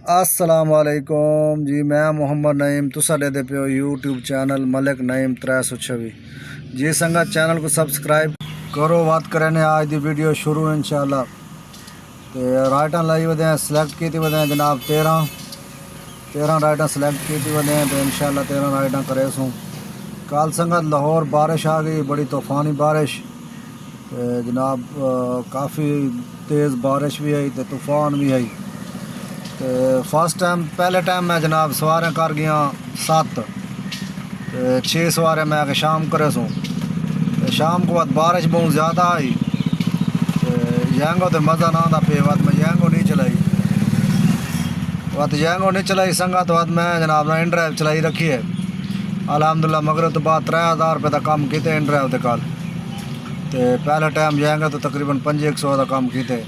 अस्सलाम वालेकुम जी। मैं मोहम्मद नईम, तुसा दे पियो यूट्यूब चैनल मलिक नईम 326 जी। संगत चैनल को सब्सक्राइब करो। बात करें आज की वीडियो शुरू इंशाल्लाह। तो राइटां लाई वधे सिलेक्ट की वधे जनाब 13 राइटां सिलेक्ट की वधे तो इंशाल्लाह 13 राइटां करे सूँ। कल संगत लाहौर बारिश आ गई, बड़ी तूफ़ानी बारिश। जनाब काफ़ी तेज़ बारिश भी आई तो तूफ़ान भी आई। तो फर्स्ट टाइम पहले टाइम मैं जनाब सवारें कर गया 7 तो 6 सवारें मैं आके शाम करे सूँ। शाम को बाद बारिश बहुत ज़्यादा आई यंगो तो मज़ा ना आता पे वत मैं यंगो नहीं चलाई। वत यंगो नहीं चलाई संगत वत मैं जनाब ना इन ड्राइव चलाई रखी है। अलहमदुलिल्लाह मगरब तो बाद 3000 रुपये का कम किए इन ड्राइव के कल। तो पहले टाइम जाएंगे तो तकरीबन 500 का कम किए।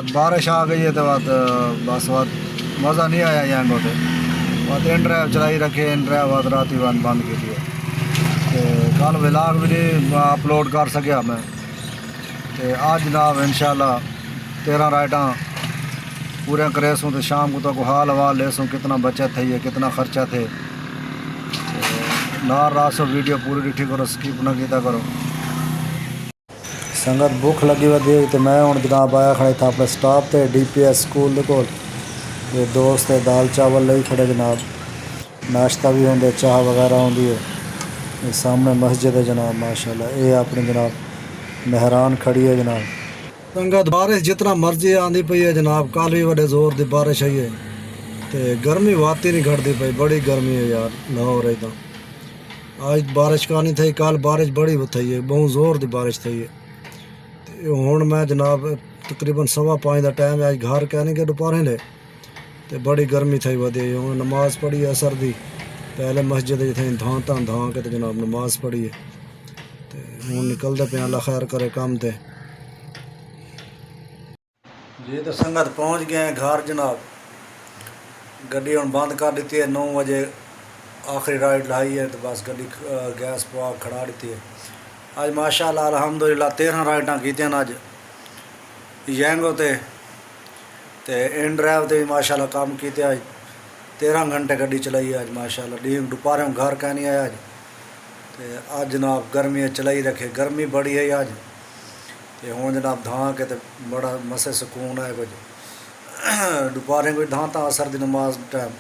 बारिश आ गई है तो बस मज़ा नहीं आया यंगो तो इन ड्राइव चलाई रखे। इन ड्राइव रात ही बंद की थी। कल व्लॉग भी नहीं अपलोड कर सकिया मैं। तो आज जनाब इंशाल्लाह 13 राइटां पूरे करे सूँ। तो शाम को तो हाल हवाल ले सूँ कितना बचत है, ये कितना खर्चा थे। ना रात सो वीडियो पूरी डिठी करो, स्किप ना किया करो। संगत भुख लगी वधी तो मैं हूँ जनाब आया खड़े था अपने स्टाफ से DPS स्कूल को। ये दोस्त है दाल चावल ले खड़े जनाब। नाश्ता भी होंगे, चाह वगैरह होंगी है। ये सामने मस्जिद है जनाब माशाल्लाह। ये अपनी जनाब मेहरान खड़ी है जनाब। संगत बारिश जितना मर्जी आंदी पई है जनाब। कल भी बड़े जोर की बारिश आई है तो गर्मी वाती नहीं घटती पई। बड़ी गर्मी है यार लाहौर है। आज बारिश का नहीं थी, कल बारिश बड़ी थी है, बहुत जोर की बारिश थी है। हूँ मैं जनाब तकरीबन 5:15 का टाइम है। आज घर कहने के दोपहर ले तो बड़ी गर्मी थी वधी। हूँ नमाज पढ़ी असर दी पहले मस्जिद थे धां के तो जनाब नमाज पढ़ी है। तो हूँ निकलते पे अल्लाह खैर करे काम ते जी। तो संगत पहुँच गए हैं घर जनाब। गड्डी हूँ बंद कर दी है। 9 बजे आखिरी राइड लाई है तो बस गड्डी गैस पवा खड़ा दी है। आज माशाल्लाह अल्हम्दुलिल्लाह 13 राइटां कीतियां अज यंगो ते इन ड्राइव ते भी माशाल्लाह काम किए। अज 13 घंटे गड्डी चलाई अज माशाल्लाह। डी दोपहर घर कह नहीं आया अज। तो अज जनाब गर्मी चलाई रखे, गर्मी बड़ी है अज। तो हूँ जनाब धां के तो बड़ा मसे सुकून है कुछ। दोपहर कोई धां असर की नमाज टाइम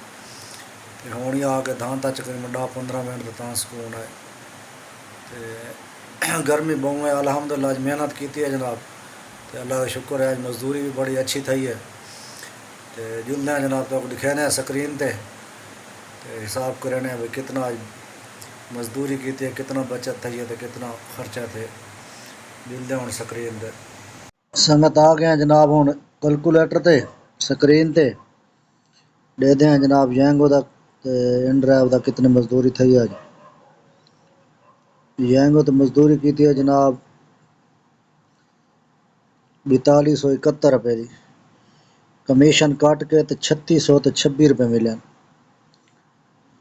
तो हूँ ही आके धां तकरीबन 10-15 मिनट तो सुकून है। तो गर्मी बहुत है। अल्हम्दुलिल्लाह अज मेहनत की है जनाब। तो अल्लाह का शुक्र है। अज मजदूरी भी बड़ी अच्छी थी है। तो जुलने जनाब तो दिखाने स्क्रीन ते हिसाब करने भाई कितना अज मजदूरी की है, कितना बचत थी है तो कितना खर्चा थे। जुलते हूँ स्क्रीन ते संगत आ गए जनाब। हूँ कैलकुलेटर ते स्क्रीन ते देखते हैं जनाब यंगो का इन ड्राइव का कितनी मजदूरी थी अज। यंगो तो मजदूरी की है जनाब 4271 रुपये की। कमीशन कट के तो 3626 रुपये मिले।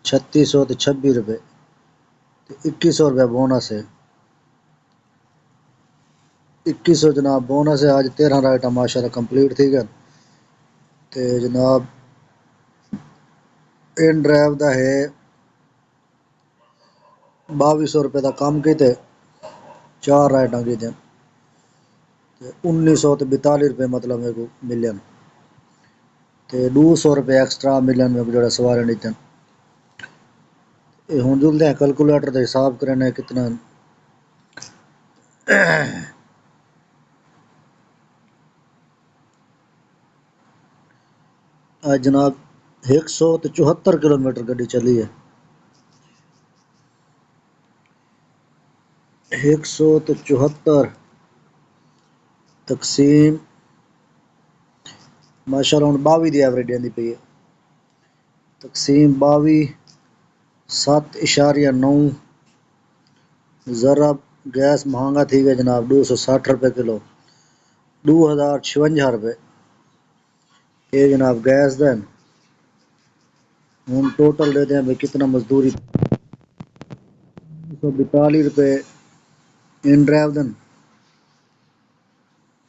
3626 रुपये तो 2100 रुपये बोनस है। 2100 जनाब बोनस है। आज 13 राइटां माशाल्लाह कंप्लीट थी गए। तो जनाब इन ड्राइव का है 2200 रुपये का कम किए। 4 राइटां की 1900 तो 42 रुपये मतलब मेरे को मिले। तो 200 रुपये एक्सट्रा मिले मेरे को जो सवारे नीचे। हूँ जुलते हैं कैलकुलेटर का हिसाब करने कितना। आज जनाब 174 किलोमीटर गड्डी चली है। 174 तकसीम माशाल्लाह हूँ 22 की एवरेज आती पई है। तकसीम 22 7.9 ज़रा गैस महंगा थी गया जनाब 260 रुपये किलो। 2056 रुपये ये जनाब गैस दें। हम टोटल देते हैं भाई कितना मजदूरी 142 रुपये इन ड्राइव दें।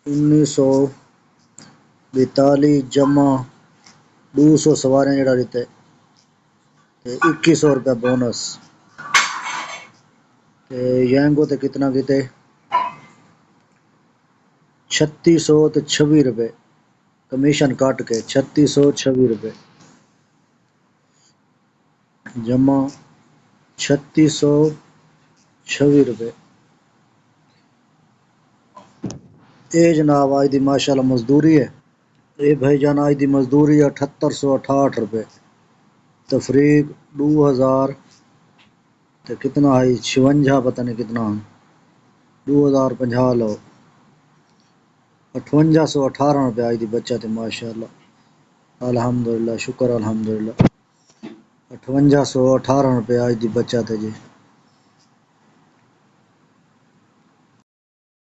1942 जमा 200 سواریں جڑا دیتے تے 2100 روپے بونس تے ینگو تے کتنا کیتے 3626 روپے کمیشن کٹ کے 3626 روپے جمع 3626 روپے اے جناب آج دی ماشاءاللہ مزدوری ہے اے بھائی جان آج دی مزدوری 7868 روپے تفریق 2000 تے کتنا ہے 56 پتہ نہیں کتنا 2050 لو 5818 روپے آج دی بچت ہے ماشاءاللہ الحمدللہ شکر الحمدللہ 5818 روپے آج دی بچت ہے جی